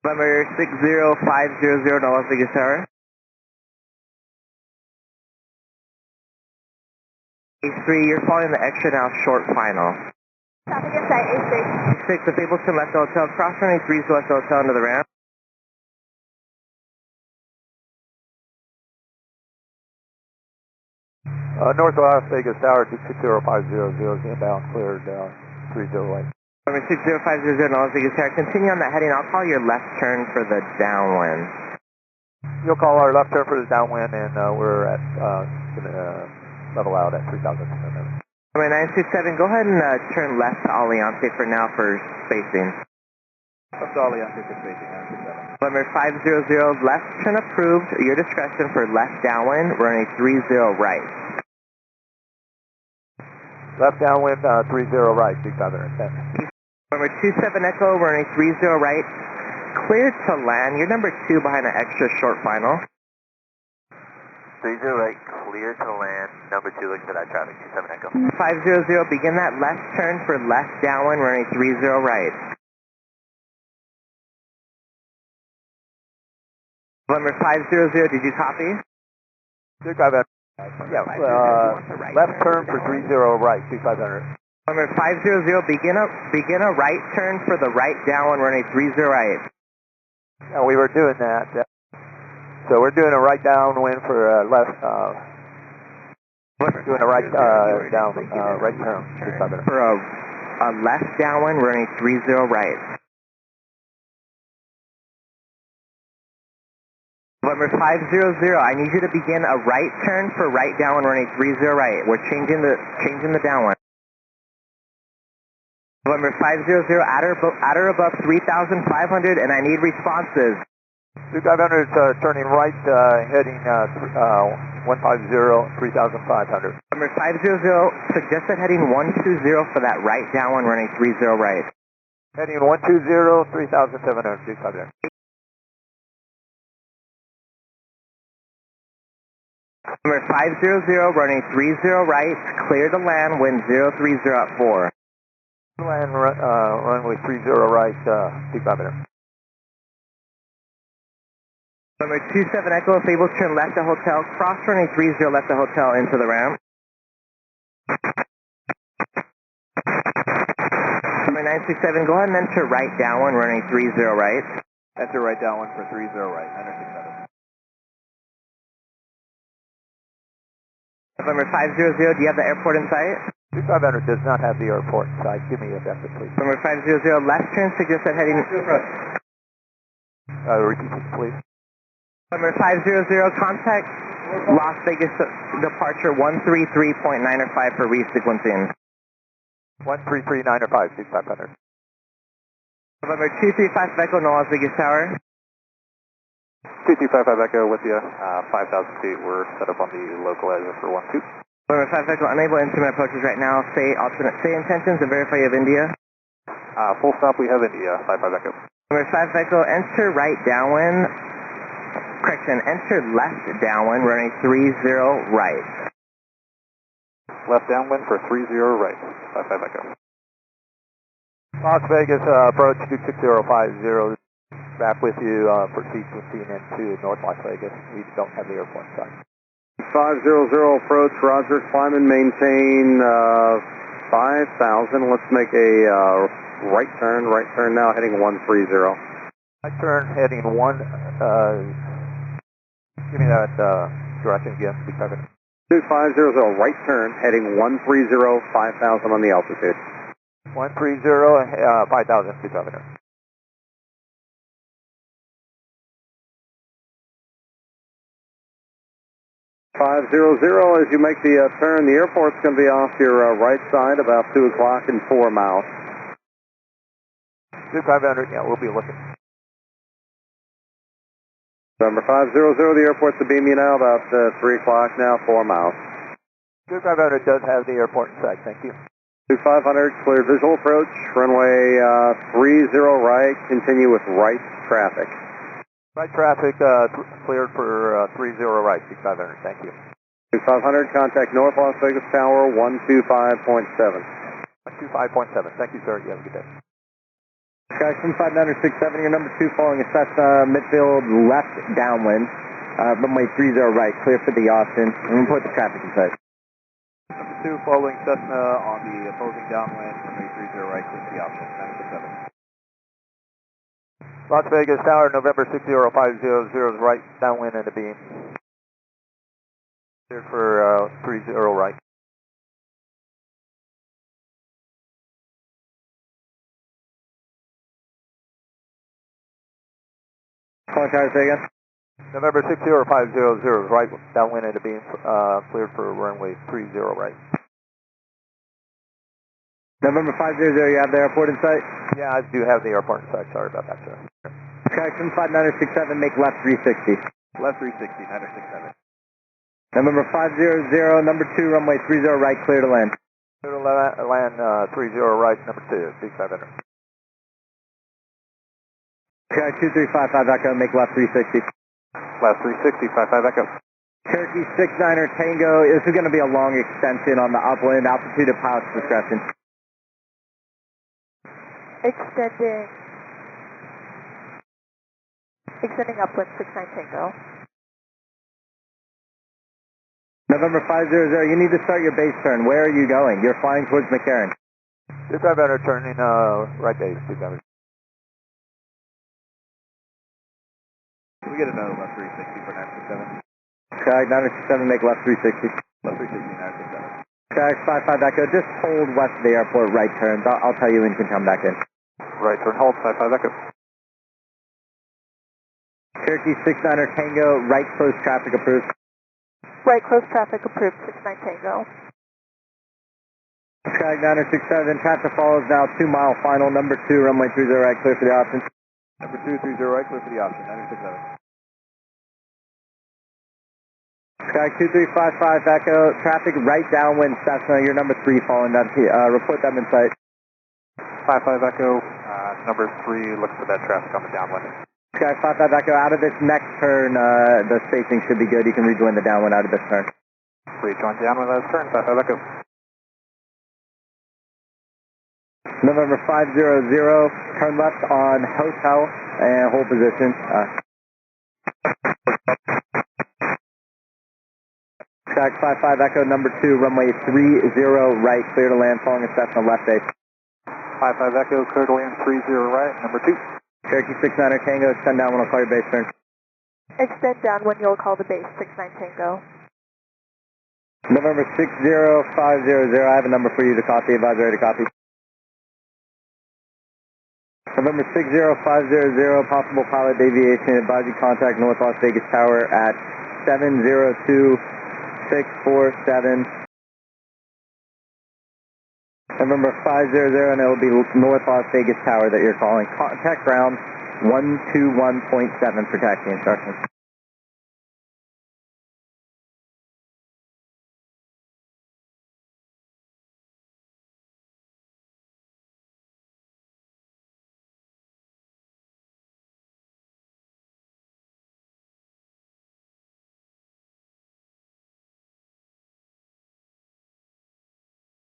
November 60500 Las Vegas Tower. A3, you're following the extra now, short final. Copy, good site, A6. A6, if able to left hotel, cross running 3 to left hotel into the ramp. North Las Vegas Tower, 26050 inbound, cleared 30 right. November 60500 Las Vegas Tower, continue on that heading. I'll call your left turn for the downwind. You'll call our left turn for the downwind, and we're at level out at 3,000. November 967, go ahead and turn left to Aliante for now for spacing. Left to Aliante for spacing, 967. November 500, left turn approved, your discretion for left downwind, running 30 right. Left downwind, 30 right, 610. November 27 Echo, running 30 right, cleared to land. You're number 2 behind an extra short final. 30 right, clear to land, number 2 looking for that traffic, 27 Echo. 500, begin that left turn for left downwind, running 30 right. November 500, did you copy? Good, drive out. Yeah, left turn for 30 right, 2500. November 500, begin a right turn for the right downwind, running 30 right. Yeah, we were doing that. So we're doing a right downwind for left, doing a right right turn, 2500. For a left downwind, running 30 right. November 500, I need you to begin a right turn for right downwind, running 30 right. We're changing the downwind. November 500, at or above 3,500, and I need responses. 2500 turning right, heading 150, 3,500. November 500, suggested heading 120 for that right downwind, running 30 right. Heading 120, 3,700, 600. Number 500, running 30 right, clear to land, wind 030 at 4. Land runway 30 right, 600. Number 27 Echo, if able, turn left to hotel, cross running 30 left to hotel into the ramp. Number 967, go ahead and enter right downwind, running 30 right. Enter right downwind for 30 right, enter 600. November 500, do you have the airport in sight? 2500 does not have the airport in sight. Give me a vector, please. November 500, left turn, suggested heading. Repeat, please. November 500, contact Las Vegas departure 133.905 for resequencing. 133.905, 6500. November 235 Echo, no Las Vegas Tower. 2255 Echo with you, 5,000 feet. We're set up on the localizer for 12. November 5 Echo, unable to instrument approaches right now. Say intentions and verify you have India. Full stop, we have India, 55 Echo. November 5 Echo, enter right downwind. Correction, enter left downwind, running 30 right. Left downwind for 30 right, 55 Echo. Las Vegas, approach 26050. Back with you for sequencing into North Las Vegas. We don't have the airport in sight. 500 approach, Roger, climb and maintain 5,000. Let's make a right turn now, heading 130. Right turn, heading 1, give me that direction again, 600. 2500, right turn, heading 130, 5,000 on the altitude. 130, 5,000, 600. 500, as you make the turn, the airport's going to be off your right side about 2 o'clock and 4 miles. 2500, yeah, we'll be looking. Number 500, the airport's to beam you now about 3 o'clock now, 4 miles. 2500 does have the airport in sight, thank you. 2500, clear visual approach, runway 30 right, continue with right traffic. Right traffic cleared for 30 right, 6500, thank you. 2500, contact North Las Vegas Tower 125.7. 125.7, thank you sir, you have a good day. Guys, from 5967, your number 2 following a Cessna midfield left downwind, runway 30 right, clear for the Austin, and report the traffic in sight. Number 2 following Cessna on the opposing downwind, runway 30 right, clear for the Austin, 967. Las Vegas Tower, November 60500 is right, downwind and a beam. Clear for 30 right. Calling tower, say again. November 60500 is right, downwind and a beam, cleared for runway 30 right. November 500, you have the airport in sight? Yeah, I do have the airport in sight, sorry about that, sir. Correction, 5967, make left 360. Left 360, 967. November 500, number 2, runway 30 right, clear to land. Clear to land 30 right, number 2, big 500. Okay, 2355 Echo, make left 360. Left 360, 55 Echo. Cherokee 69er Tango, this is going to be a long extension on the upwind, altitude at pilot's discretion. Extending upwind, 69 Tango. November 500, you need to start your base turn. Where are you going? You're flying towards McCarran. 2500 turning right base, 2500. We get another left 360 for 967. Sky 967, make left 360. Left 360, 967. Sky 55 Echo, just hold west of the airport, right turns. I'll tell you when you can come back in. Right turn, hold, 55 Echo. Cherokee 69er Tango, right close traffic approved. Right close traffic approved, 69 Tango. Sky 967, traffic follows now 2 mile final, number 2, runway 30 right, clear for the option. Number 2, 30 right, clear for the option, 967. Sky 2355 Echo, traffic right downwind Cessna, your number 3 falling down, report them in sight. 55 Echo, number 3, look for that traffic on the downwind. Sky 55 Echo, out of this next turn, the spacing should be good, you can rejoin the downwind out of this turn. Rejoin downwind last turn, 55 Echo. November 500, turn left on hotel and hold position. Sky 55 Echo, number 2, runway 30 right, clear to land, following a Cessna left base. 55 Echo, clear to land 30 right, number 2. Cherokee 69er Tango, extend down when I'll call your base turn. Extend down when you'll call the base, 69 Tango. November 60500, I have a number for you to copy, advise ready to copy. November 60500, possible pilot deviation, advise you contact North Las Vegas Tower at 702647. November 500, and it will be North Las Vegas Tower that you're calling. Contact ground 121.7 for taxi instructions.